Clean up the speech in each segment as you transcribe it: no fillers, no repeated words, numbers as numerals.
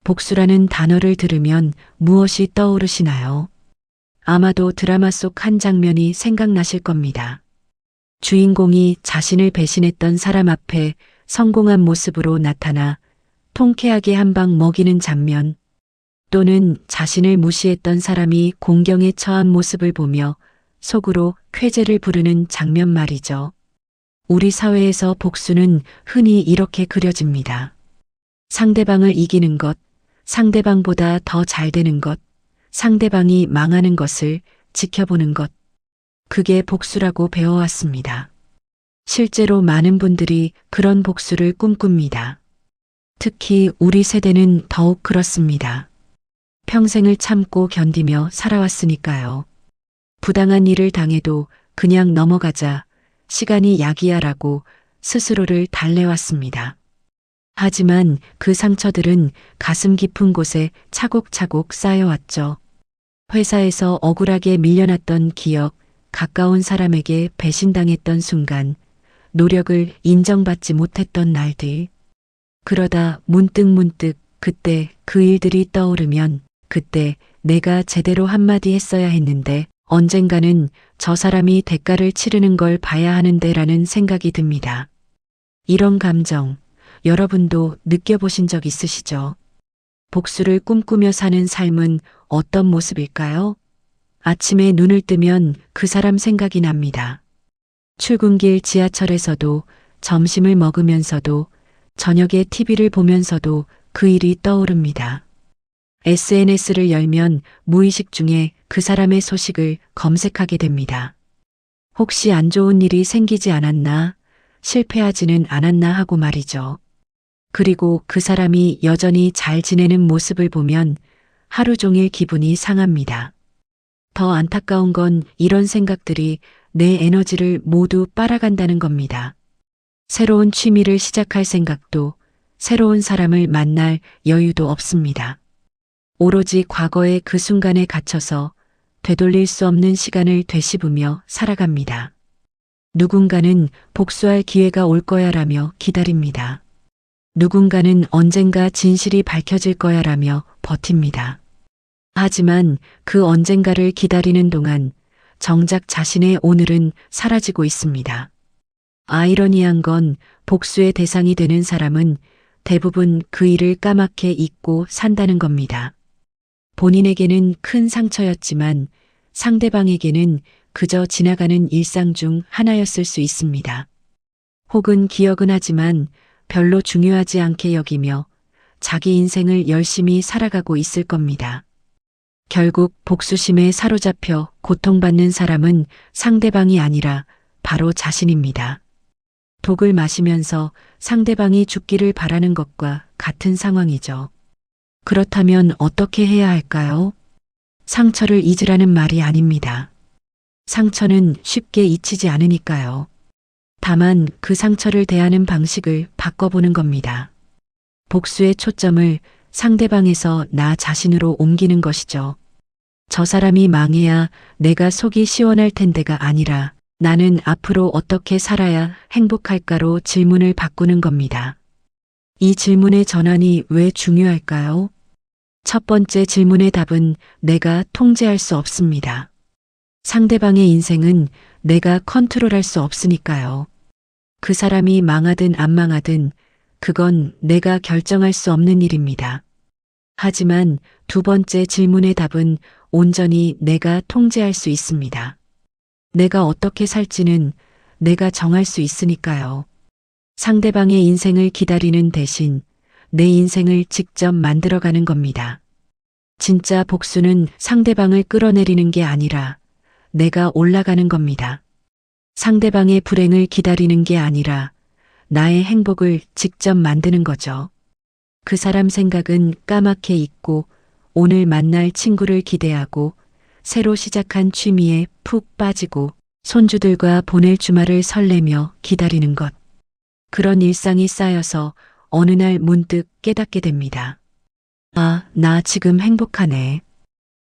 복수라는 단어를 들으면 무엇이 떠오르시나요? 아마도 드라마 속 한 장면이 생각나실 겁니다. 주인공이 자신을 배신했던 사람 앞에 성공한 모습으로 나타나 통쾌하게 한 방 먹이는 장면, 또는 자신을 무시했던 사람이 공경에 처한 모습을 보며 속으로 쾌재를 부르는 장면 말이죠. 우리 사회에서 복수는 흔히 이렇게 그려집니다. 상대방을 이기는 것, 상대방보다 더 잘 되는 것, 상대방이 망하는 것을 지켜보는 것. 그게 복수라고 배워왔습니다. 실제로 많은 분들이 그런 복수를 꿈꿉니다. 특히 우리 세대는 더욱 그렇습니다. 평생을 참고 견디며 살아왔으니까요. 부당한 일을 당해도 그냥 넘어가자, 시간이 약이야라고 스스로를 달래왔습니다. 하지만 그 상처들은 가슴 깊은 곳에 차곡차곡 쌓여왔죠. 회사에서 억울하게 밀려났던 기억, 가까운 사람에게 배신당했던 순간, 노력을 인정받지 못했던 날들. 그러다 문득 그때 그 일들이 떠오르면 그때 내가 제대로 한마디 했어야 했는데 언젠가는 저 사람이 대가를 치르는 걸 봐야 하는데 라는 생각이 듭니다. 이런 감정, 여러분도 느껴보신 적 있으시죠? 복수를 꿈꾸며 사는 삶은 어떤 모습일까요? 아침에 눈을 뜨면 그 사람 생각이 납니다. 출근길 지하철에서도, 점심을 먹으면서도, 저녁에 TV를 보면서도 그 일이 떠오릅니다. SNS를 열면 무의식 중에 그 사람의 소식을 검색하게 됩니다. 혹시 안 좋은 일이 생기지 않았나, 실패하지는 않았나 하고 말이죠. 그리고 그 사람이 여전히 잘 지내는 모습을 보면 하루 종일 기분이 상합니다. 더 안타까운 건 이런 생각들이 내 에너지를 모두 빨아간다는 겁니다. 새로운 취미를 시작할 생각도, 새로운 사람을 만날 여유도 없습니다. 오로지 과거의 그 순간에 갇혀서 되돌릴 수 없는 시간을 되씹으며 살아갑니다. 누군가는 복수할 기회가 올 거야라며 기다립니다. 누군가는 언젠가 진실이 밝혀질 거야라며 버팁니다. 하지만 그 언젠가를 기다리는 동안 정작 자신의 오늘은 사라지고 있습니다. 아이러니한 건 복수의 대상이 되는 사람은 대부분 그 일을 까맣게 잊고 산다는 겁니다. 본인에게는 큰 상처였지만 상대방에게는 그저 지나가는 일상 중 하나였을 수 있습니다. 혹은 기억은 하지만 별로 중요하지 않게 여기며 자기 인생을 열심히 살아가고 있을 겁니다. 결국 복수심에 사로잡혀 고통받는 사람은 상대방이 아니라 바로 자신입니다. 독을 마시면서 상대방이 죽기를 바라는 것과 같은 상황이죠. 그렇다면 어떻게 해야 할까요? 상처를 잊으라는 말이 아닙니다. 상처는 쉽게 잊히지 않으니까요. 다만 그 상처를 대하는 방식을 바꿔보는 겁니다. 복수의 초점을 상대방에서 나 자신으로 옮기는 것이죠. 저 사람이 망해야 내가 속이 시원할 텐데가 아니라 나는 앞으로 어떻게 살아야 행복할까로 질문을 바꾸는 겁니다. 이 질문의 전환이 왜 중요할까요? 첫 번째 질문의 답은 내가 통제할 수 없습니다. 상대방의 인생은 내가 컨트롤할 수 없으니까요. 그 사람이 망하든 안 망하든 그건 내가 결정할 수 없는 일입니다. 하지만 두 번째 질문의 답은 온전히 내가 통제할 수 있습니다. 내가 어떻게 살지는 내가 정할 수 있으니까요. 상대방의 인생을 기다리는 대신 내 인생을 직접 만들어가는 겁니다. 진짜 복수는 상대방을 끌어내리는 게 아니라 내가 올라가는 겁니다. 상대방의 불행을 기다리는 게 아니라 나의 행복을 직접 만드는 거죠. 그 사람 생각은 까맣게 잊고 오늘 만날 친구를 기대하고 새로 시작한 취미에 푹 빠지고 손주들과 보낼 주말을 설레며 기다리는 것. 그런 일상이 쌓여서 어느 날 문득 깨닫게 됩니다. 아, 나 지금 행복하네.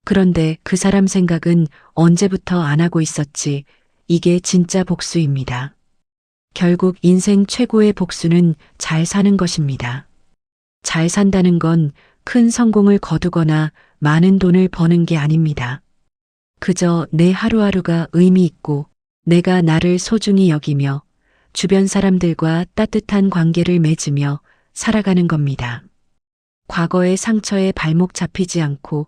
그런데 그 사람 생각은 언제부터 안 하고 있었지. 이게 진짜 복수입니다. 결국 인생 최고의 복수는 잘 사는 것입니다. 잘 산다는 건 큰 성공을 거두거나 많은 돈을 버는 게 아닙니다. 그저 내 하루하루가 의미 있고 내가 나를 소중히 여기며 주변 사람들과 따뜻한 관계를 맺으며 살아가는 겁니다. 과거의 상처에 발목 잡히지 않고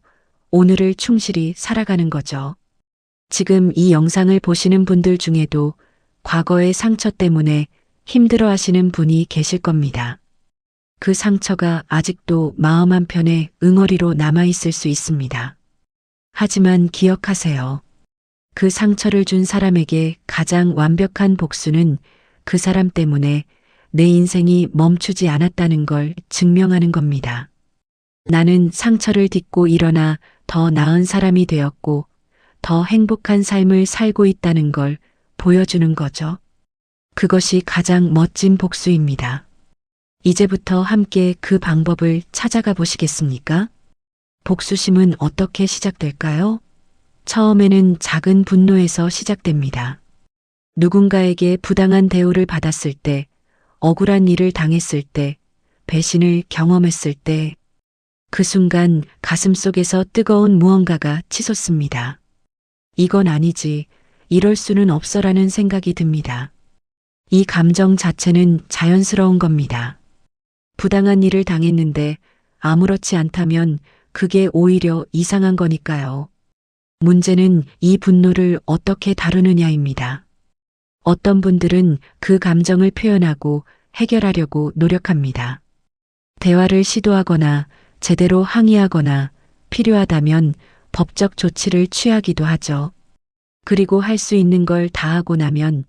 오늘을 충실히 살아가는 거죠. 지금 이 영상을 보시는 분들 중에도 과거의 상처 때문에 힘들어 하시는 분이 계실 겁니다. 그 상처가 아직도 마음 한편에 응어리로 남아있을 수 있습니다. 하지만 기억하세요. 그 상처를 준 사람에게 가장 완벽한 복수는 그 사람 때문에 내 인생이 멈추지 않았다는 걸 증명하는 겁니다. 나는 상처를 딛고 일어나 더 나은 사람이 되었고 더 행복한 삶을 살고 있다는 걸 보여주는 거죠. 그것이 가장 멋진 복수입니다. 이제부터 함께 그 방법을 찾아가 보시겠습니까? 복수심은 어떻게 시작될까요? 처음에는 작은 분노에서 시작됩니다. 누군가에게 부당한 대우를 받았을 때, 억울한 일을 당했을 때, 배신을 경험했을 때, 그 순간 가슴속에서 뜨거운 무언가가 치솟습니다. 이건 아니지, 이럴 수는 없어라는 생각이 듭니다. 이 감정 자체는 자연스러운 겁니다. 부당한 일을 당했는데 아무렇지 않다면 그게 오히려 이상한 거니까요. 문제는 이 분노를 어떻게 다루느냐입니다. 어떤 분들은 그 감정을 표현하고 해결하려고 노력합니다. 대화를 시도하거나 제대로 항의하거나 필요하다면 법적 조치를 취하기도 하죠. 그리고 할 수 있는 걸 다 하고 나면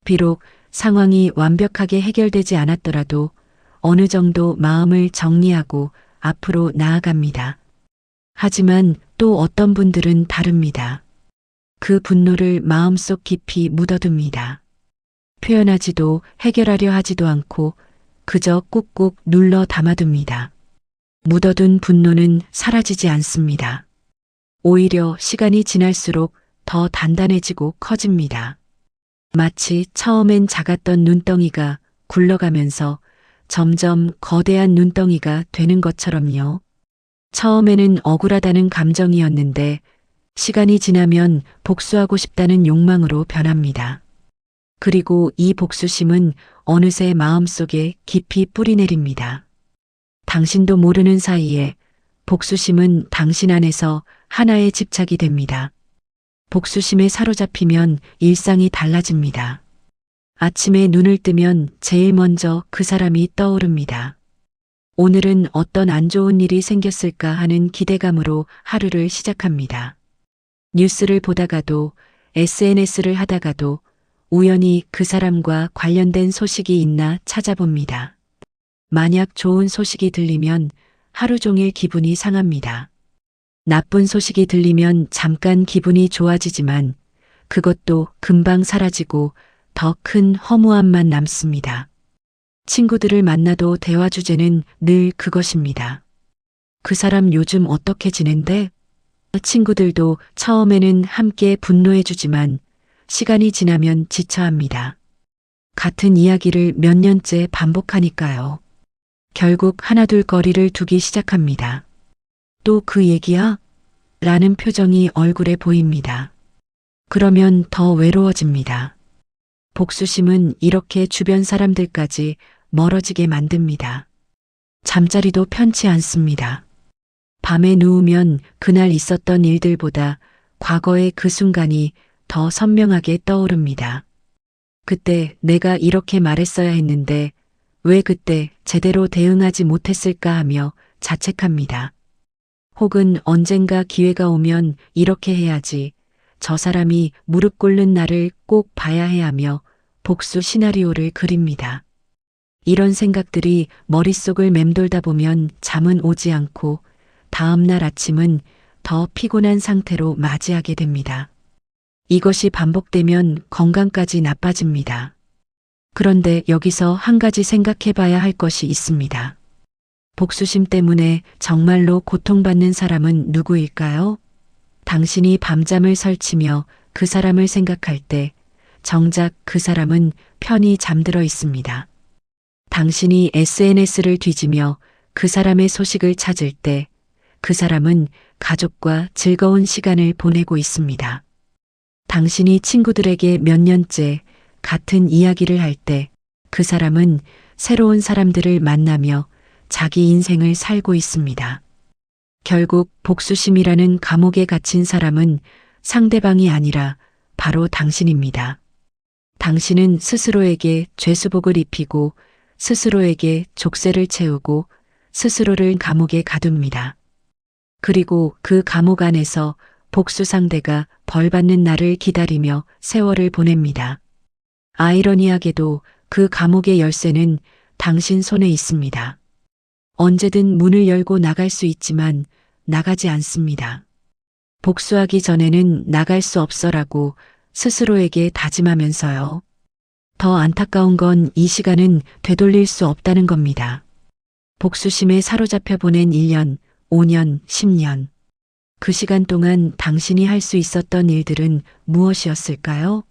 비록 상황이 완벽하게 해결되지 않았더라도 어느 정도 마음을 정리하고 앞으로 나아갑니다. 하지만 또 어떤 분들은 다릅니다. 그 분노를 마음속 깊이 묻어둡니다. 표현하지도 해결하려 하지도 않고 그저 꾹꾹 눌러 담아둡니다. 묻어둔 분노는 사라지지 않습니다. 오히려 시간이 지날수록 더 단단해지고 커집니다. 마치 처음엔 작았던 눈덩이가 굴러가면서 점점 거대한 눈덩이가 되는 것처럼요. 처음에는 억울하다는 감정이었는데 시간이 지나면 복수하고 싶다는 욕망으로 변합니다. 그리고 이 복수심은 어느새 마음속에 깊이 뿌리내립니다. 당신도 모르는 사이에 복수심은 당신 안에서 하나의 집착이 됩니다. 복수심에 사로잡히면 일상이 달라집니다. 아침에 눈을 뜨면 제일 먼저 그 사람이 떠오릅니다. 오늘은 어떤 안 좋은 일이 생겼을까 하는 기대감으로 하루를 시작합니다. 뉴스를 보다가도 SNS를 하다가도 우연히 그 사람과 관련된 소식이 있나 찾아봅니다. 만약 좋은 소식이 들리면 하루 종일 기분이 상합니다. 나쁜 소식이 들리면 잠깐 기분이 좋아지지만 그것도 금방 사라지고 더 큰 허무함만 남습니다. 친구들을 만나도 대화 주제는 늘 그것입니다. 그 사람 요즘 어떻게 지낸대? 친구들도 처음에는 함께 분노해주지만 시간이 지나면 지쳐합니다. 같은 이야기를 몇 년째 반복하니까요. 결국 하나둘 거리를 두기 시작합니다. 또 그 얘기야? 라는 표정이 얼굴에 보입니다. 그러면 더 외로워집니다. 복수심은 이렇게 주변 사람들까지 멀어지게 만듭니다. 잠자리도 편치 않습니다. 밤에 누우면 그날 있었던 일들보다 과거의 그 순간이 더 선명하게 떠오릅니다. 그때 내가 이렇게 말했어야 했는데 왜 그때 제대로 대응하지 못했을까 하며 자책합니다. 혹은 언젠가 기회가 오면 이렇게 해야지, 저 사람이 무릎 꿇는 날을 꼭 봐야 해 하며 복수 시나리오를 그립니다. 이런 생각들이 머릿속을 맴돌다 보면 잠은 오지 않고 다음 날 아침은 더 피곤한 상태로 맞이하게 됩니다. 이것이 반복되면 건강까지 나빠집니다. 그런데 여기서 한 가지 생각해 봐야 할 것이 있습니다. 복수심 때문에 정말로 고통받는 사람은 누구일까요? 당신이 밤잠을 설치며 그 사람을 생각할 때 정작 그 사람은 편히 잠들어 있습니다. 당신이 SNS를 뒤지며 그 사람의 소식을 찾을 때 그 사람은 가족과 즐거운 시간을 보내고 있습니다. 당신이 친구들에게 몇 년째 같은 이야기를 할 때 그 사람은 새로운 사람들을 만나며 자기 인생을 살고 있습니다. 결국 복수심이라는 감옥에 갇힌 사람은 상대방이 아니라 바로 당신입니다. 당신은 스스로에게 죄수복을 입히고 스스로에게 족쇄를 채우고 스스로를 감옥에 가둡니다. 그리고 그 감옥 안에서 복수 상대가 벌받는 날을 기다리며 세월을 보냅니다. 아이러니하게도 그 감옥의 열쇠는 당신 손에 있습니다. 언제든 문을 열고 나갈 수 있지만 나가지 않습니다. 복수하기 전에는 나갈 수 없어라고 스스로에게 다짐하면서요. 더 안타까운 건 이 시간은 되돌릴 수 없다는 겁니다. 복수심에 사로잡혀 보낸 1년, 5년, 10년. 그 시간 동안 당신이 할 수 있었던 일들은 무엇이었을까요?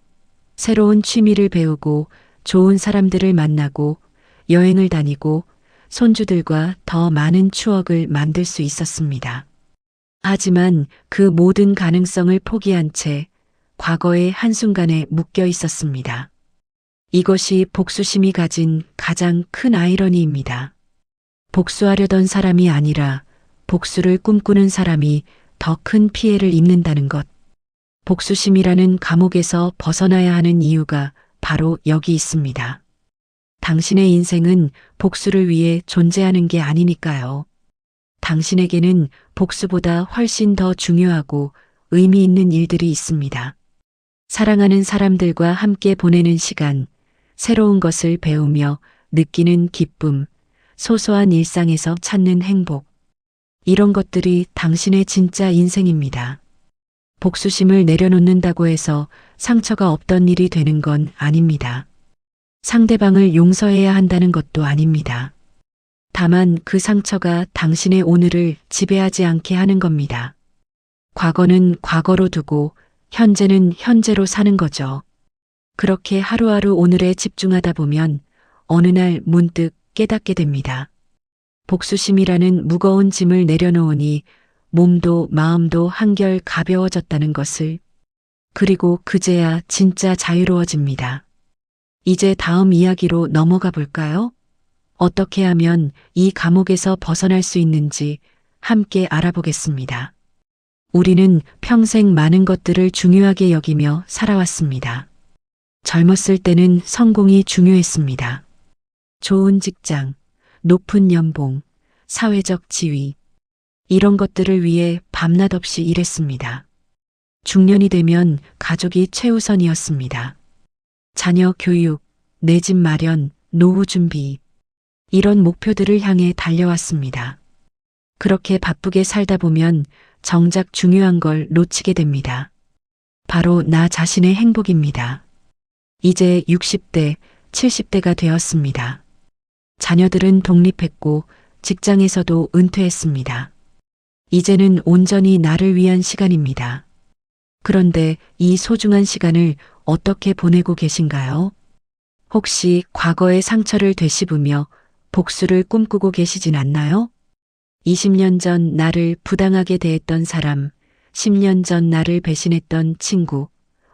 새로운 취미를 배우고 좋은 사람들을 만나고 여행을 다니고 손주들과 더 많은 추억을 만들 수 있었습니다. 하지만 그 모든 가능성을 포기한 채 과거의 한순간에 묶여 있었습니다. 이것이 복수심이 가진 가장 큰 아이러니입니다. 복수하려던 사람이 아니라 복수를 꿈꾸는 사람이 더 큰 피해를 입는다는 것. 복수심이라는 감옥에서 벗어나야 하는 이유가 바로 여기 있습니다. 당신의 인생은 복수를 위해 존재하는 게 아니니까요. 당신에게는 복수보다 훨씬 더 중요하고 의미 있는 일들이 있습니다. 사랑하는 사람들과 함께 보내는 시간, 새로운 것을 배우며 느끼는 기쁨, 소소한 일상에서 찾는 행복. 이런 것들이 당신의 진짜 인생입니다. 복수심을 내려놓는다고 해서 상처가 없던 일이 되는 건 아닙니다. 상대방을 용서해야 한다는 것도 아닙니다. 다만 그 상처가 당신의 오늘을 지배하지 않게 하는 겁니다. 과거는 과거로 두고 현재는 현재로 사는 거죠. 그렇게 하루하루 오늘에 집중하다 보면 어느 날 문득 깨닫게 됩니다. 복수심이라는 무거운 짐을 내려놓으니 몸도 마음도 한결 가벼워졌다는 것을. 그리고 그제야 진짜 자유로워집니다. 이제 다음 이야기로 넘어가 볼까요? 어떻게 하면 이 감옥에서 벗어날 수 있는지 함께 알아보겠습니다. 우리는 평생 많은 것들을 중요하게 여기며 살아왔습니다. 젊었을 때는 성공이 중요했습니다. 좋은 직장, 높은 연봉, 사회적 지위, 이런 것들을 위해 밤낮 없이 일했습니다. 중년이 되면 가족이 최우선이었습니다. 자녀 교육, 내 집 마련, 노후 준비, 이런 목표들을 향해 달려왔습니다. 그렇게 바쁘게 살다 보면 정작 중요한 걸 놓치게 됩니다. 바로 나 자신의 행복입니다. 이제 60대, 70대가 되었습니다. 자녀들은 독립했고 직장에서도 은퇴했습니다. 이제는 온전히 나를 위한 시간입니다. 그런데 이 소중한 시간을 어떻게 보내고 계신가요? 혹시 과거의 상처를 되씹으며 복수를 꿈꾸고 계시진 않나요? 20년 전 나를 부당하게 대했던 사람, 10년 전 나를 배신했던 친구,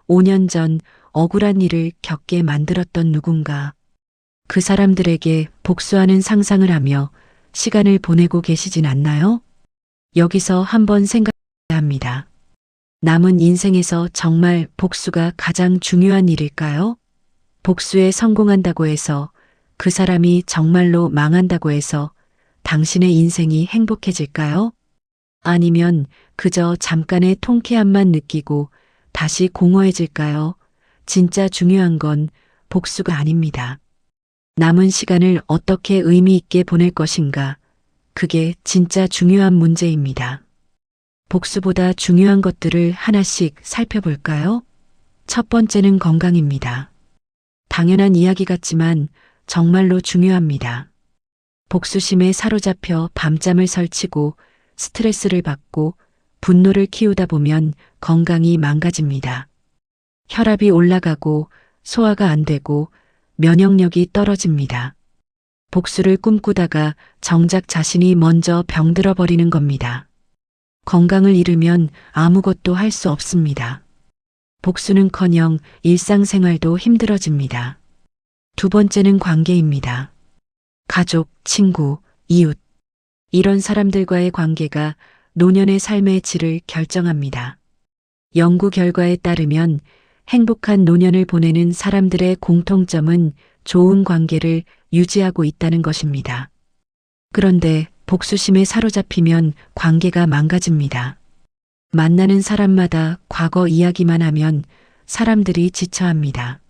5년 전 억울한 일을 겪게 만들었던 누군가. 그 사람들에게 복수하는 상상을 하며 시간을 보내고 계시진 않나요? 여기서 한번 생각해야 합니다. 남은 인생에서 정말 복수가 가장 중요한 일일까요? 복수에 성공한다고 해서, 그 사람이 정말로 망한다고 해서 당신의 인생이 행복해질까요? 아니면 그저 잠깐의 통쾌함만 느끼고 다시 공허해질까요? 진짜 중요한 건 복수가 아닙니다. 남은 시간을 어떻게 의미 있게 보낼 것인가? 그게 진짜 중요한 문제입니다. 복수보다 중요한 것들을 하나씩 살펴볼까요? 첫 번째는 건강입니다. 당연한 이야기 같지만 정말로 중요합니다. 복수심에 사로잡혀 밤잠을 설치고 스트레스를 받고 분노를 키우다 보면 건강이 망가집니다. 혈압이 올라가고 소화가 안 되고 면역력이 떨어집니다. 복수를 꿈꾸다가 정작 자신이 먼저 병들어 버리는 겁니다. 건강을 잃으면 아무것도 할 수 없습니다. 복수는커녕 일상생활도 힘들어집니다. 두 번째는 관계입니다. 가족, 친구, 이웃. 이런 사람들과의 관계가 노년의 삶의 질을 결정합니다. 연구 결과에 따르면 행복한 노년을 보내는 사람들의 공통점은 좋은 관계를 유지하고 있다는 것입니다. 그런데 복수심에 사로잡히면 관계가 망가집니다. 만나는 사람마다 과거 이야기만 하면 사람들이 지쳐합니다.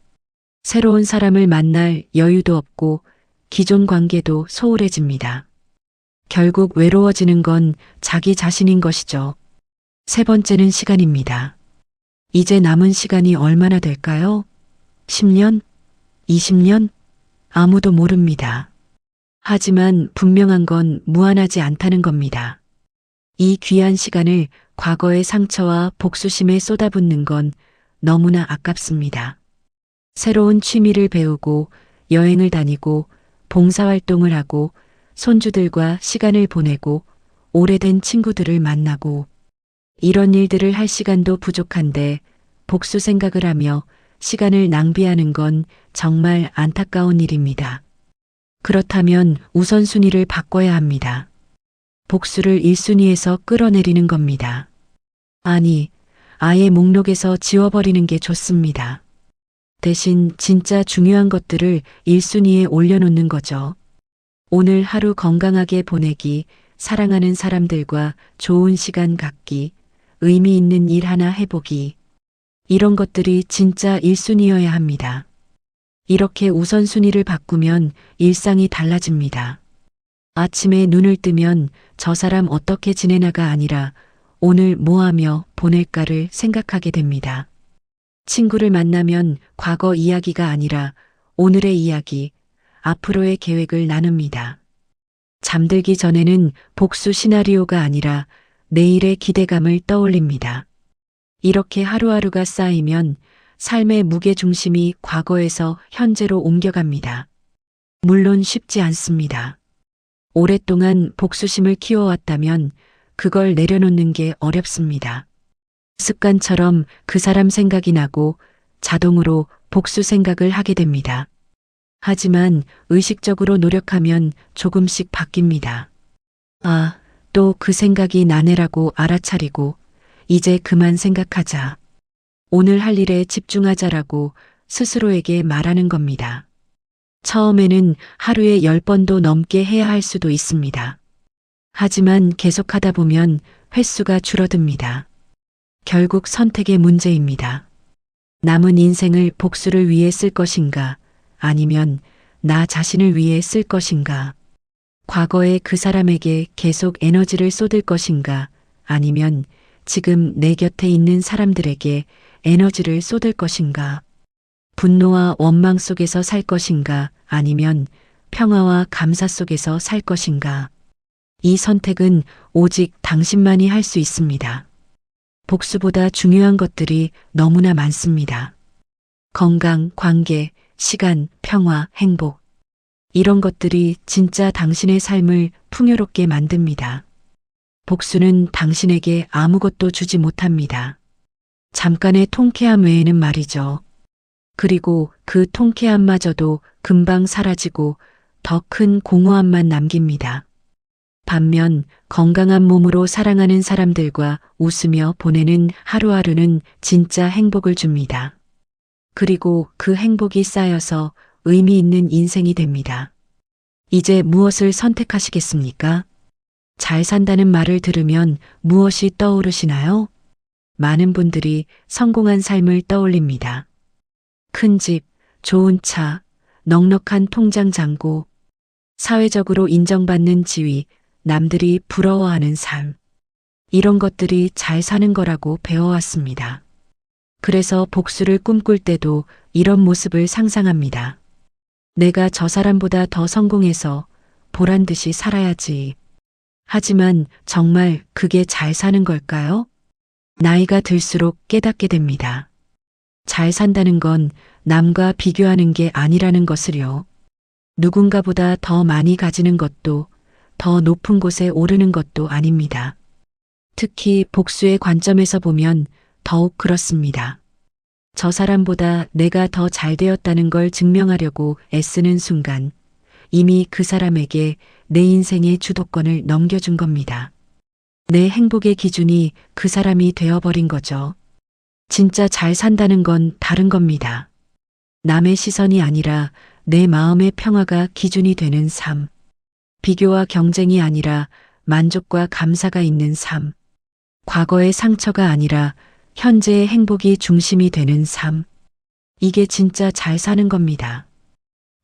새로운 사람을 만날 여유도 없고 기존 관계도 소홀해집니다. 결국 외로워지는 건 자기 자신인 것이죠. 세 번째는 시간입니다. 이제 남은 시간이 얼마나 될까요? 10년? 20년? 아무도 모릅니다. 하지만 분명한 건 무한하지 않다는 겁니다. 이 귀한 시간을 과거의 상처와 복수심에 쏟아붓는 건 너무나 아깝습니다. 새로운 취미를 배우고 여행을 다니고 봉사활동을 하고 손주들과 시간을 보내고 오래된 친구들을 만나고 이런 일들을 할 시간도 부족한데 복수 생각을 하며 시간을 낭비하는 건 정말 안타까운 일입니다. 그렇다면 우선순위를 바꿔야 합니다. 복수를 1순위에서 끌어내리는 겁니다. 아니, 아예 목록에서 지워버리는 게 좋습니다. 대신 진짜 중요한 것들을 1순위에 올려놓는 거죠. 오늘 하루 건강하게 보내기, 사랑하는 사람들과 좋은 시간 갖기, 의미 있는 일 하나 해보기. 이런 것들이 진짜 1순위여야 합니다. 이렇게 우선순위를 바꾸면 일상이 달라집니다. 아침에 눈을 뜨면 저 사람 어떻게 지내나가 아니라 오늘 뭐 하며 보낼까를 생각하게 됩니다. 친구를 만나면 과거 이야기가 아니라 오늘의 이야기, 앞으로의 계획을 나눕니다. 잠들기 전에는 복수 시나리오가 아니라 내일의 기대감을 떠올립니다. 이렇게 하루하루가 쌓이면 삶의 무게중심이 과거에서 현재로 옮겨갑니다. 물론 쉽지 않습니다. 오랫동안 복수심을 키워왔다면 그걸 내려놓는 게 어렵습니다. 습관처럼 그 사람 생각이 나고 자동으로 복수 생각을 하게 됩니다. 하지만 의식적으로 노력하면 조금씩 바뀝니다. 아, 또 그 생각이 나네라고 알아차리고 이제 그만 생각하자. 오늘 할 일에 집중하자라고 스스로에게 말하는 겁니다. 처음에는 하루에 10번도 넘게 해야 할 수도 있습니다. 하지만 계속하다 보면 횟수가 줄어듭니다. 결국 선택의 문제입니다. 남은 인생을 복수를 위해 쓸 것인가, 아니면 나 자신을 위해 쓸 것인가, 과거의 그 사람에게 계속 에너지를 쏟을 것인가, 아니면 지금 내 곁에 있는 사람들에게 에너지를 쏟을 것인가, 분노와 원망 속에서 살 것인가, 아니면 평화와 감사 속에서 살 것인가. 이 선택은 오직 당신만이 할 수 있습니다. 복수보다 중요한 것들이 너무나 많습니다. 건강, 관계, 시간, 평화, 행복. 이런 것들이 진짜 당신의 삶을 풍요롭게 만듭니다. 복수는 당신에게 아무것도 주지 못합니다. 잠깐의 통쾌함 외에는 말이죠. 그리고 그 통쾌함마저도 금방 사라지고 더 큰 공허함만 남깁니다. 반면 건강한 몸으로 사랑하는 사람들과 웃으며 보내는 하루하루는 진짜 행복을 줍니다. 그리고 그 행복이 쌓여서 의미 있는 인생이 됩니다. 이제 무엇을 선택하시겠습니까? 잘 산다는 말을 들으면 무엇이 떠오르시나요? 많은 분들이 성공한 삶을 떠올립니다. 큰 집, 좋은 차, 넉넉한 통장 잔고, 사회적으로 인정받는 지위, 남들이 부러워하는 삶. 이런 것들이 잘 사는 거라고 배워왔습니다. 그래서 복수를 꿈꿀 때도 이런 모습을 상상합니다. 내가 저 사람보다 더 성공해서 보란 듯이 살아야지. 하지만 정말 그게 잘 사는 걸까요? 나이가 들수록 깨닫게 됩니다. 잘 산다는 건 남과 비교하는 게 아니라는 것을요. 누군가보다 더 많이 가지는 것도 더 높은 곳에 오르는 것도 아닙니다. 특히 복수의 관점에서 보면 더욱 그렇습니다. 저 사람보다 내가 더 잘 되었다는 걸 증명하려고 애쓰는 순간 이미 그 사람에게 내 인생의 주도권을 넘겨준 겁니다. 내 행복의 기준이 그 사람이 되어버린 거죠. 진짜 잘 산다는 건 다른 겁니다. 남의 시선이 아니라 내 마음의 평화가 기준이 되는 삶. 비교와 경쟁이 아니라 만족과 감사가 있는 삶. 과거의 상처가 아니라 현재의 행복이 중심이 되는 삶. 이게 진짜 잘 사는 겁니다.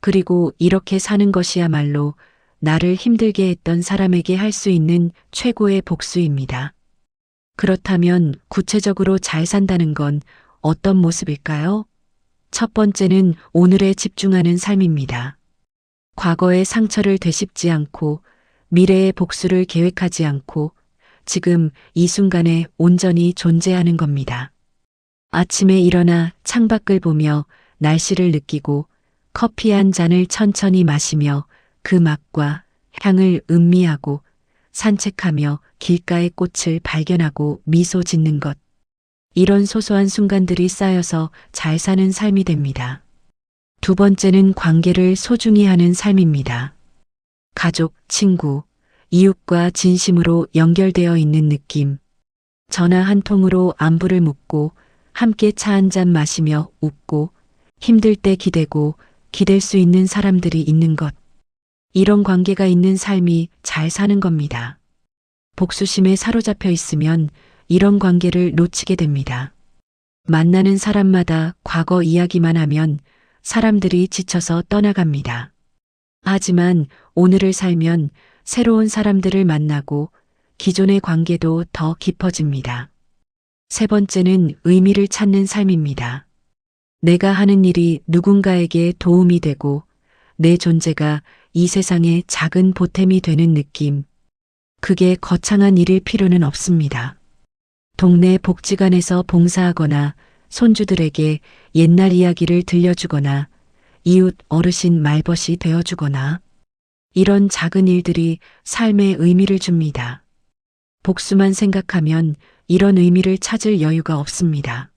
그리고 이렇게 사는 것이야말로 나를 힘들게 했던 사람에게 할 수 있는 최고의 복수입니다. 그렇다면 구체적으로 잘 산다는 건 어떤 모습일까요? 첫 번째는 오늘에 집중하는 삶입니다. 과거의 상처를 되씹지 않고 미래의 복수를 계획하지 않고 지금 이 순간에 온전히 존재하는 겁니다. 아침에 일어나 창밖을 보며 날씨를 느끼고 커피 한 잔을 천천히 마시며 그 맛과 향을 음미하고 산책하며 길가의 꽃을 발견하고 미소 짓는 것. 이런 소소한 순간들이 쌓여서 잘 사는 삶이 됩니다. 두 번째는 관계를 소중히 하는 삶입니다. 가족, 친구, 이웃과 진심으로 연결되어 있는 느낌. 전화 한 통으로 안부를 묻고 함께 차 한 잔 마시며 웃고 힘들 때 기대고 기댈 수 있는 사람들이 있는 것. 이런 관계가 있는 삶이 잘 사는 겁니다. 복수심에 사로잡혀 있으면 이런 관계를 놓치게 됩니다. 만나는 사람마다 과거 이야기만 하면 사람들이 지쳐서 떠나갑니다. 하지만 오늘을 살면 새로운 사람들을 만나고 기존의 관계도 더 깊어집니다. 세 번째는 의미를 찾는 삶입니다. 내가 하는 일이 누군가에게 도움이 되고 내 존재가 이 세상에 작은 보탬이 되는 느낌. 그게 거창한 일일 필요는 없습니다. 동네 복지관에서 봉사하거나 손주들에게 옛날 이야기를 들려주거나 이웃 어르신 말벗이 되어주거나 이런 작은 일들이 삶에 의미를 줍니다. 복수만 생각하면 이런 의미를 찾을 여유가 없습니다.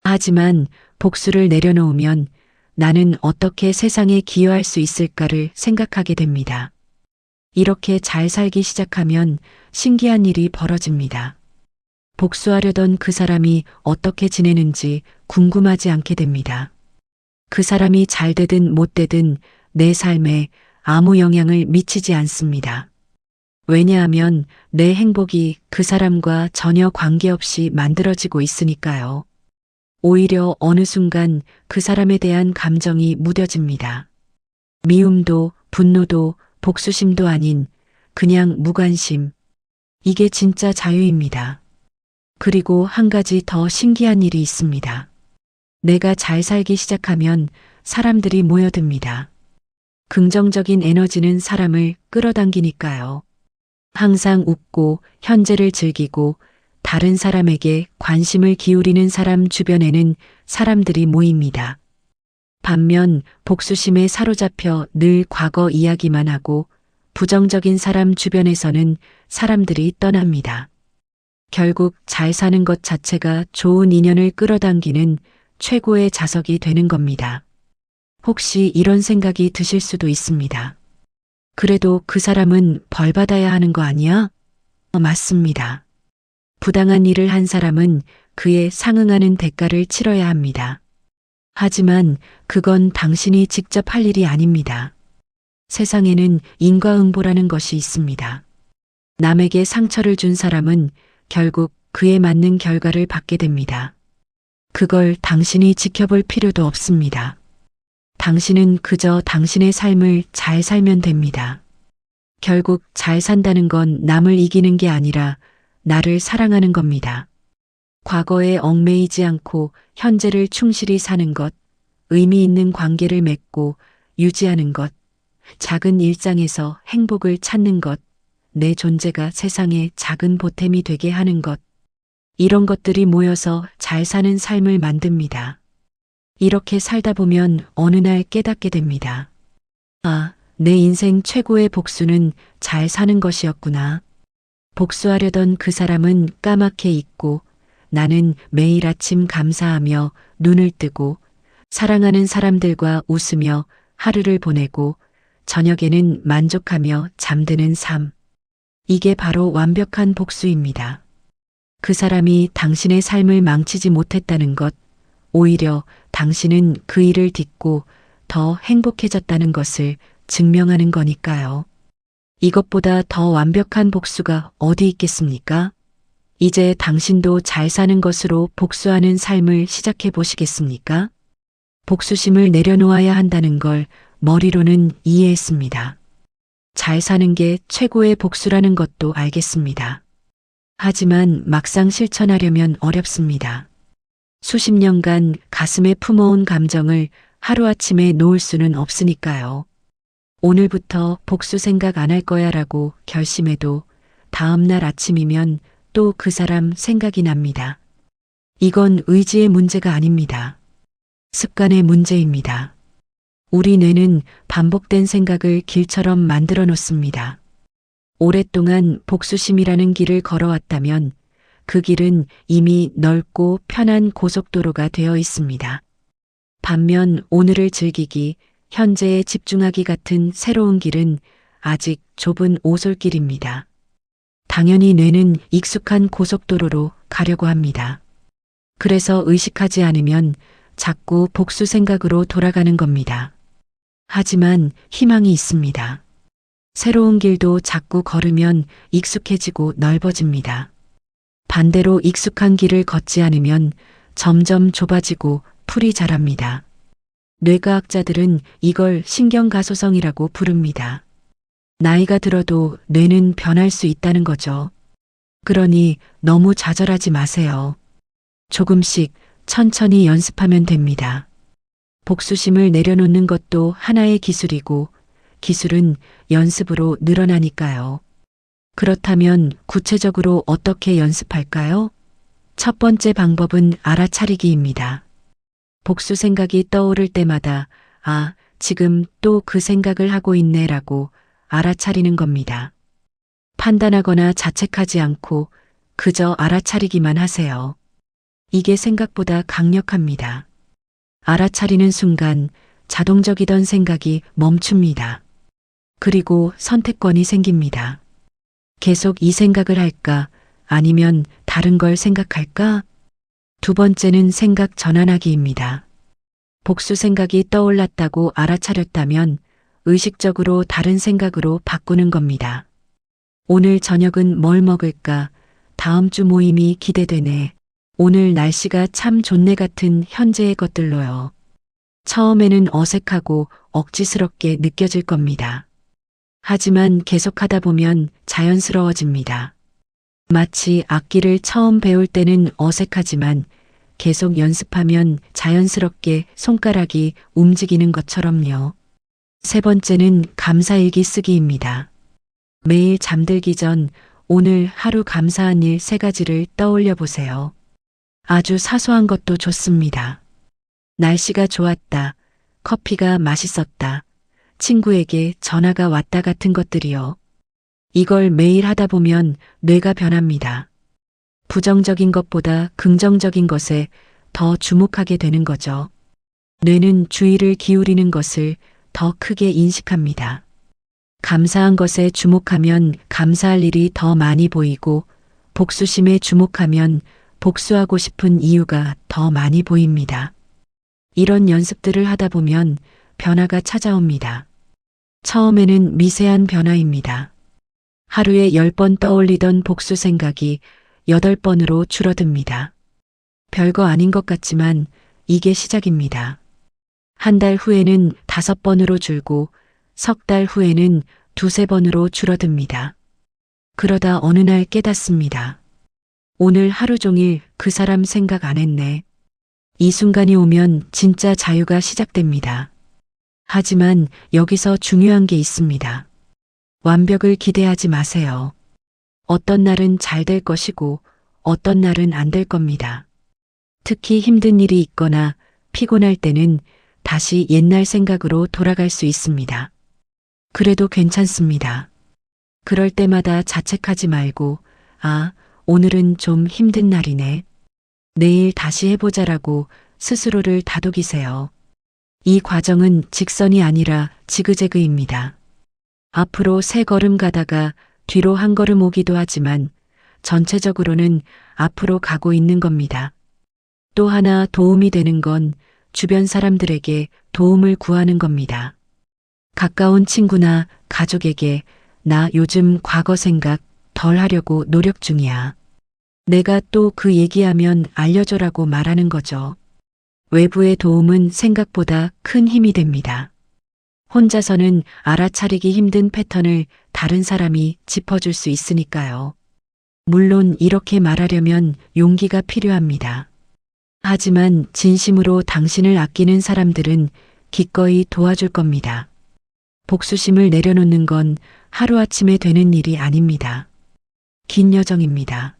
하지만 복수를 내려놓으면 나는 어떻게 세상에 기여할 수 있을까를 생각하게 됩니다. 이렇게 잘 살기 시작하면 신기한 일이 벌어집니다. 복수하려던 그 사람이 어떻게 지내는지 궁금하지 않게 됩니다. 그 사람이 잘 되든 못 되든 내 삶에 아무 영향을 미치지 않습니다. 왜냐하면 내 행복이 그 사람과 전혀 관계없이 만들어지고 있으니까요. 오히려 어느 순간 그 사람에 대한 감정이 무뎌집니다. 미움도 분노도 복수심도 아닌 그냥 무관심. 이게 진짜 자유입니다. 그리고 한 가지 더 신기한 일이 있습니다. 내가 잘 살기 시작하면 사람들이 모여듭니다. 긍정적인 에너지는 사람을 끌어당기니까요. 항상 웃고 현재를 즐기고 다른 사람에게 관심을 기울이는 사람 주변에는 사람들이 모입니다. 반면 복수심에 사로잡혀 늘 과거 이야기만 하고 부정적인 사람 주변에서는 사람들이 떠납니다. 결국 잘 사는 것 자체가 좋은 인연을 끌어당기는 최고의 자석이 되는 겁니다. 혹시 이런 생각이 드실 수도 있습니다. 그래도 그 사람은 벌 받아야 하는 거 아니야? 맞습니다. 부당한 일을 한 사람은 그에 상응하는 대가를 치러야 합니다. 하지만 그건 당신이 직접 할 일이 아닙니다. 세상에는 인과응보라는 것이 있습니다. 남에게 상처를 준 사람은 결국 그에 맞는 결과를 받게 됩니다. 그걸 당신이 지켜볼 필요도 없습니다. 당신은 그저 당신의 삶을 잘 살면 됩니다. 결국 잘 산다는 건 남을 이기는 게 아니라 나를 사랑하는 겁니다. 과거에 얽매이지 않고 현재를 충실히 사는 것, 의미 있는 관계를 맺고 유지하는 것, 작은 일상에서 행복을 찾는 것, 내 존재가 세상에 작은 보탬이 되게 하는 것, 이런 것들이 모여서 잘 사는 삶을 만듭니다. 이렇게 살다 보면 어느 날 깨닫게 됩니다. 아, 내 인생 최고의 복수는 잘 사는 것이었구나. 복수하려던 그 사람은 까맣게 잊고 나는 매일 아침 감사하며 눈을 뜨고 사랑하는 사람들과 웃으며 하루를 보내고 저녁에는 만족하며 잠드는 삶. 이게 바로 완벽한 복수입니다. 그 사람이 당신의 삶을 망치지 못했다는 것, 오히려 당신은 그 일을 딛고 더 행복해졌다는 것을 증명하는 거니까요. 이것보다 더 완벽한 복수가 어디 있겠습니까? 이제 당신도 잘 사는 것으로 복수하는 삶을 시작해 보시겠습니까? 복수심을 내려놓아야 한다는 걸 머리로는 이해했습니다. 잘 사는 게 최고의 복수라는 것도 알겠습니다. 하지만 막상 실천하려면 어렵습니다. 수십 년간 가슴에 품어온 감정을 하루아침에 놓을 수는 없으니까요. 오늘부터 복수 생각 안 할 거야 라고 결심해도 다음날 아침이면 또 그 사람 생각이 납니다. 이건 의지의 문제가 아닙니다. 습관의 문제입니다. 우리 뇌는 반복된 생각을 길처럼 만들어 놓습니다. 오랫동안 복수심이라는 길을 걸어왔다면 그 길은 이미 넓고 편한 고속도로가 되어 있습니다. 반면 오늘을 즐기기, 현재에 집중하기 같은 새로운 길은 아직 좁은 오솔길입니다. 당연히 뇌는 익숙한 고속도로로 가려고 합니다. 그래서 의식하지 않으면 자꾸 복수 생각으로 돌아가는 겁니다. 하지만 희망이 있습니다. 새로운 길도 자꾸 걸으면 익숙해지고 넓어집니다. 반대로 익숙한 길을 걷지 않으면 점점 좁아지고 풀이 자랍니다. 뇌과학자들은 이걸 신경가소성이라고 부릅니다. 나이가 들어도 뇌는 변할 수 있다는 거죠. 그러니 너무 좌절하지 마세요. 조금씩 천천히 연습하면 됩니다. 복수심을 내려놓는 것도 하나의 기술이고 기술은 연습으로 늘어나니까요. 그렇다면 구체적으로 어떻게 연습할까요? 첫 번째 방법은 알아차리기입니다. 복수 생각이 떠오를 때마다 아, 지금 또 그 생각을 하고 있네라고 알아차리는 겁니다. 판단하거나 자책하지 않고 그저 알아차리기만 하세요. 이게 생각보다 강력합니다. 알아차리는 순간 자동적이던 생각이 멈춥니다. 그리고 선택권이 생깁니다. 계속 이 생각을 할까? 아니면 다른 걸 생각할까? 두 번째는 생각 전환하기입니다. 복수 생각이 떠올랐다고 알아차렸다면 의식적으로 다른 생각으로 바꾸는 겁니다. 오늘 저녁은 뭘 먹을까? 다음 주 모임이 기대되네. 오늘 날씨가 참 좋네 같은 현재의 것들로요. 처음에는 어색하고 억지스럽게 느껴질 겁니다. 하지만 계속하다 보면 자연스러워집니다. 마치 악기를 처음 배울 때는 어색하지만 계속 연습하면 자연스럽게 손가락이 움직이는 것처럼요. 세 번째는 감사일기 쓰기입니다. 매일 잠들기 전 오늘 하루 감사한 일 3가지를 떠올려 보세요. 아주 사소한 것도 좋습니다. 날씨가 좋았다. 커피가 맛있었다. 친구에게 전화가 왔다 같은 것들이요. 이걸 매일 하다 보면 뇌가 변합니다. 부정적인 것보다 긍정적인 것에 더 주목하게 되는 거죠. 뇌는 주의를 기울이는 것을 더 크게 인식합니다. 감사한 것에 주목하면 감사할 일이 더 많이 보이고 복수심에 주목하면 복수하고 싶은 이유가 더 많이 보입니다. 이런 연습들을 하다 보면 변화가 찾아옵니다. 처음에는 미세한 변화입니다. 하루에 10번 떠올리던 복수 생각이 8번으로 줄어듭니다. 별거 아닌 것 같지만 이게 시작입니다. 한 달 후에는 5번으로 줄고 석 달 후에는 2~3번으로 줄어듭니다. 그러다 어느 날 깨닫습니다. 오늘 하루 종일 그 사람 생각 안 했네. 이 순간이 오면 진짜 자유가 시작됩니다. 하지만 여기서 중요한 게 있습니다. 완벽을 기대하지 마세요. 어떤 날은 잘 될 것이고 어떤 날은 안 될 겁니다. 특히 힘든 일이 있거나 피곤할 때는 다시 옛날 생각으로 돌아갈 수 있습니다. 그래도 괜찮습니다. 그럴 때마다 자책하지 말고, 아, 오늘은 좀 힘든 날이네. 내일 다시 해보자라고 스스로를 다독이세요. 이 과정은 직선이 아니라 지그재그입니다. 앞으로 세 걸음 가다가 뒤로 한 걸음 오기도 하지만 전체적으로는 앞으로 가고 있는 겁니다. 또 하나 도움이 되는 건 주변 사람들에게 도움을 구하는 겁니다. 가까운 친구나 가족에게 나 요즘 과거 생각 덜 하려고 노력 중이야. 내가 또 그 얘기하면 알려줘라고 말하는 거죠. 외부의 도움은 생각보다 큰 힘이 됩니다. 혼자서는 알아차리기 힘든 패턴을 다른 사람이 짚어줄 수 있으니까요. 물론 이렇게 말하려면 용기가 필요합니다. 하지만 진심으로 당신을 아끼는 사람들은 기꺼이 도와줄 겁니다. 복수심을 내려놓는 건 하루아침에 되는 일이 아닙니다. 긴 여정입니다.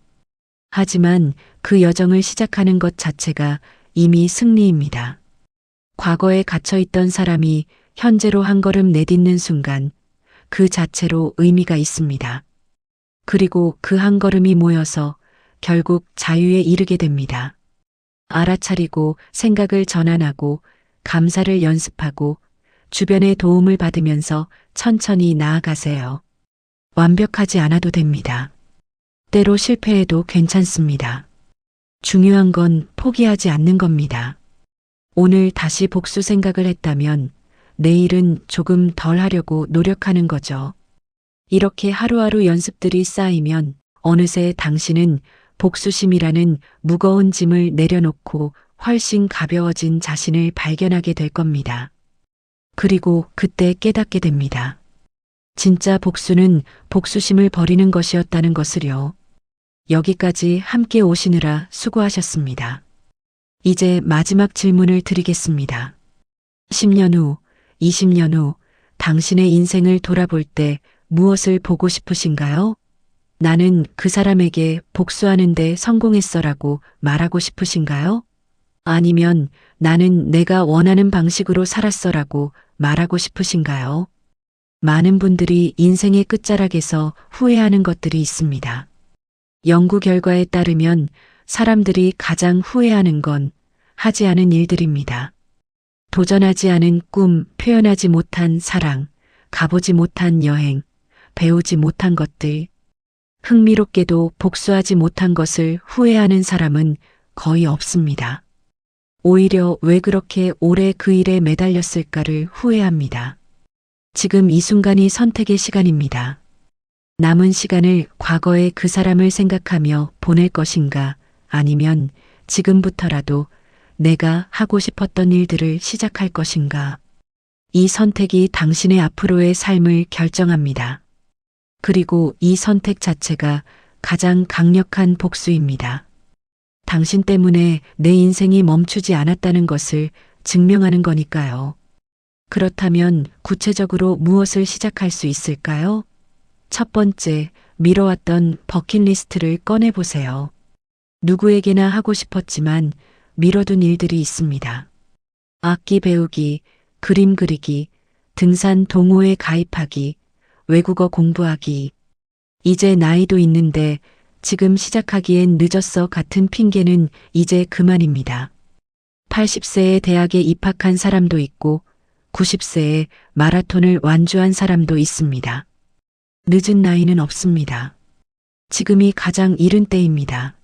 하지만 그 여정을 시작하는 것 자체가 이미 승리입니다. 과거에 갇혀있던 사람이 현재로 한 걸음 내딛는 순간 그 자체로 의미가 있습니다. 그리고 그 한 걸음이 모여서 결국 자유에 이르게 됩니다. 알아차리고 생각을 전환하고 감사를 연습하고 주변의 도움을 받으면서 천천히 나아가세요. 완벽하지 않아도 됩니다. 때로 실패해도 괜찮습니다. 중요한 건 포기하지 않는 겁니다. 오늘 다시 복수 생각을 했다면 내일은 조금 덜 하려고 노력하는 거죠. 이렇게 하루하루 연습들이 쌓이면 어느새 당신은 복수심이라는 무거운 짐을 내려놓고 훨씬 가벼워진 자신을 발견하게 될 겁니다. 그리고 그때 깨닫게 됩니다. 진짜 복수는 복수심을 버리는 것이었다는 것을요. 여기까지 함께 오시느라 수고하셨습니다. 이제 마지막 질문을 드리겠습니다. 10년 후, 20년 후 당신의 인생을 돌아볼 때 무엇을 보고 싶으신가요? 나는 그 사람에게 복수하는데 성공했어라고 말하고 싶으신가요? 아니면 나는 내가 원하는 방식으로 살았어라고 말하고 싶으신가요? 많은 분들이 인생의 끝자락에서 후회하는 것들이 있습니다. 연구 결과에 따르면 사람들이 가장 후회하는 건 하지 않은 일들입니다. 도전하지 않은 꿈, 표현하지 못한 사랑, 가보지 못한 여행, 배우지 못한 것들, 흥미롭게도 복수하지 못한 것을 후회하는 사람은 거의 없습니다. 오히려 왜 그렇게 오래 그 일에 매달렸을까를 후회합니다. 지금 이 순간이 선택의 시간입니다. 남은 시간을 과거의 그 사람을 생각하며 보낼 것인가, 아니면 지금부터라도 내가 하고 싶었던 일들을 시작할 것인가. 이 선택이 당신의 앞으로의 삶을 결정합니다. 그리고 이 선택 자체가 가장 강력한 복수입니다. 당신 때문에 내 인생이 멈추지 않았다는 것을 증명하는 거니까요. 그렇다면 구체적으로 무엇을 시작할 수 있을까요? 첫 번째, 미뤄왔던 버킷리스트를 꺼내보세요. 누구에게나 하고 싶었지만 미뤄둔 일들이 있습니다. 악기 배우기, 그림 그리기, 등산 동호회 가입하기, 외국어 공부하기. 이제 나이도 있는데 지금 시작하기엔 늦었어 같은 핑계는 이제 그만입니다. 80세에 대학에 입학한 사람도 있고 90세에 마라톤을 완주한 사람도 있습니다. 늦은 나이는 없습니다. 지금이 가장 이른 때입니다.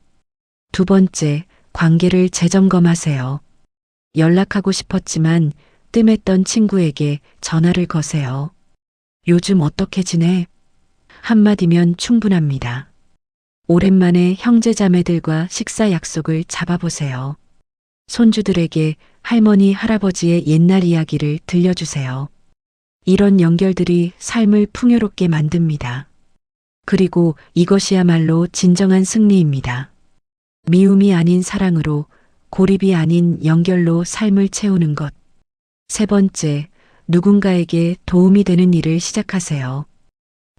두 번째, 관계를 재점검하세요. 연락하고 싶었지만 뜸했던 친구에게 전화를 거세요. 요즘 어떻게 지내? 한마디면 충분합니다. 오랜만에 형제자매들과 식사 약속을 잡아보세요. 손주들에게 할머니, 할아버지의 옛날 이야기를 들려주세요. 이런 연결들이 삶을 풍요롭게 만듭니다. 그리고 이것이야말로 진정한 승리입니다. 미움이 아닌 사랑으로, 고립이 아닌 연결로 삶을 채우는 것. 세 번째, 누군가에게 도움이 되는 일을 시작하세요.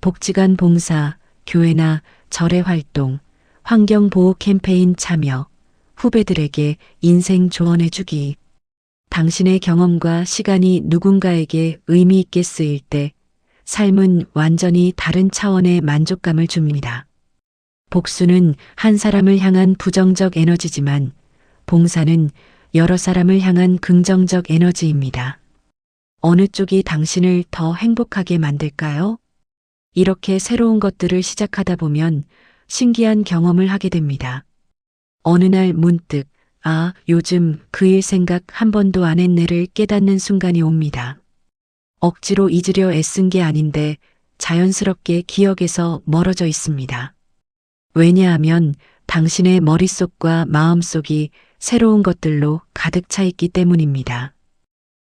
복지관 봉사, 교회나 절의 활동, 환경보호 캠페인 참여, 후배들에게 인생 조언해주기. 당신의 경험과 시간이 누군가에게 의미 있게 쓰일 때 삶은 완전히 다른 차원의 만족감을 줍니다. 복수는 한 사람을 향한 부정적 에너지지만 봉사는 여러 사람을 향한 긍정적 에너지입니다. 어느 쪽이 당신을 더 행복하게 만들까요? 이렇게 새로운 것들을 시작하다 보면 신기한 경험을 하게 됩니다. 어느 날 문득, 아, 요즘 그 일 생각 한 번도 안 했네를 깨닫는 순간이 옵니다. 억지로 잊으려 애쓴 게 아닌데 자연스럽게 기억에서 멀어져 있습니다. 왜냐하면 당신의 머릿속과 마음속이 새로운 것들로 가득 차 있기 때문입니다.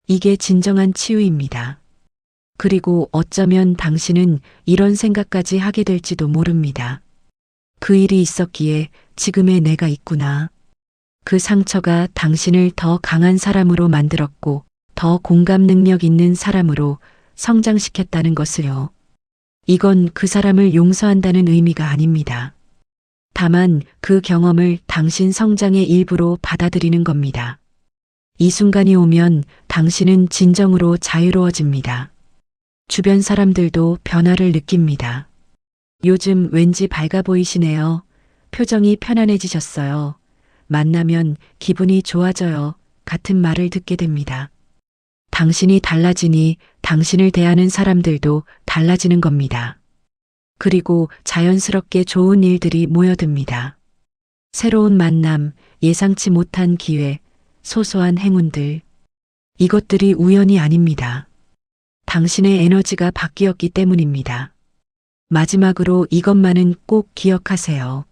이게 진정한 치유입니다. 그리고 어쩌면 당신은 이런 생각까지 하게 될지도 모릅니다. 그 일이 있었기에 지금의 내가 있구나. 그 상처가 당신을 더 강한 사람으로 만들었고 더 공감 능력 있는 사람으로 성장시켰다는 것을요. 이건 그 사람을 용서한다는 의미가 아닙니다. 다만 그 경험을 당신 성장의 일부로 받아들이는 겁니다. 이 순간이 오면 당신은 진정으로 자유로워집니다. 주변 사람들도 변화를 느낍니다. 요즘 왠지 밝아 보이시네요. 표정이 편안해지셨어요. 만나면 기분이 좋아져요. 같은 말을 듣게 됩니다. 당신이 달라지니 당신을 대하는 사람들도 달라지는 겁니다. 그리고 자연스럽게 좋은 일들이 모여듭니다. 새로운 만남, 예상치 못한 기회, 소소한 행운들. 이것들이 우연이 아닙니다. 당신의 에너지가 바뀌었기 때문입니다. 마지막으로 이것만은 꼭 기억하세요.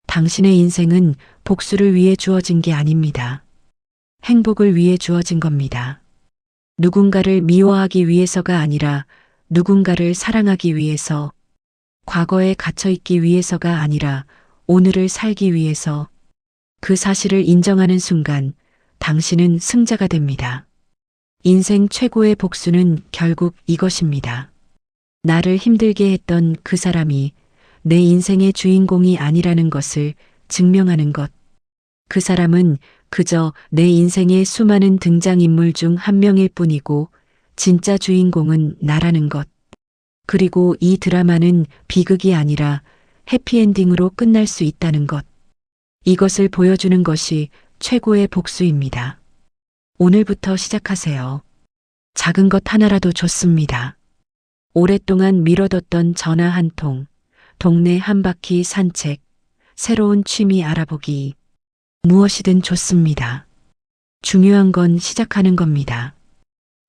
당신의 인생은 복수를 위해 주어진 게 아닙니다. 행복을 위해 주어진 겁니다. 누군가를 미워하기 위해서가 아니라 누군가를 사랑하기 위해서, 과거에 갇혀있기 위해서가 아니라 오늘을 살기 위해서. 그 사실을 인정하는 순간 당신은 승자가 됩니다. 인생 최고의 복수는 결국 이것입니다. 나를 힘들게 했던 그 사람이 내 인생의 주인공이 아니라는 것을 증명하는 것. 그 사람은 그저 내 인생의 수많은 등장인물 중 한 명일 뿐이고 진짜 주인공은 나라는 것. 그리고 이 드라마는 비극이 아니라 해피엔딩으로 끝날 수 있다는 것. 이것을 보여주는 것이 최고의 복수입니다. 오늘부터 시작하세요. 작은 것 하나라도 좋습니다. 오랫동안 미뤄뒀던 전화 한 통, 동네 한 바퀴 산책, 새로운 취미 알아보기. 무엇이든 좋습니다. 중요한 건 시작하는 겁니다.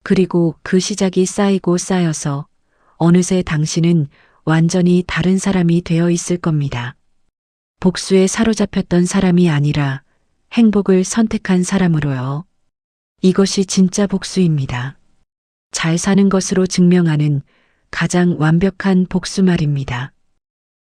그리고 그 시작이 쌓이고 쌓여서 어느새 당신은 완전히 다른 사람이 되어 있을 겁니다. 복수에 사로잡혔던 사람이 아니라 행복을 선택한 사람으로요. 이것이 진짜 복수입니다. 잘 사는 것으로 증명하는 가장 완벽한 복수 말입니다.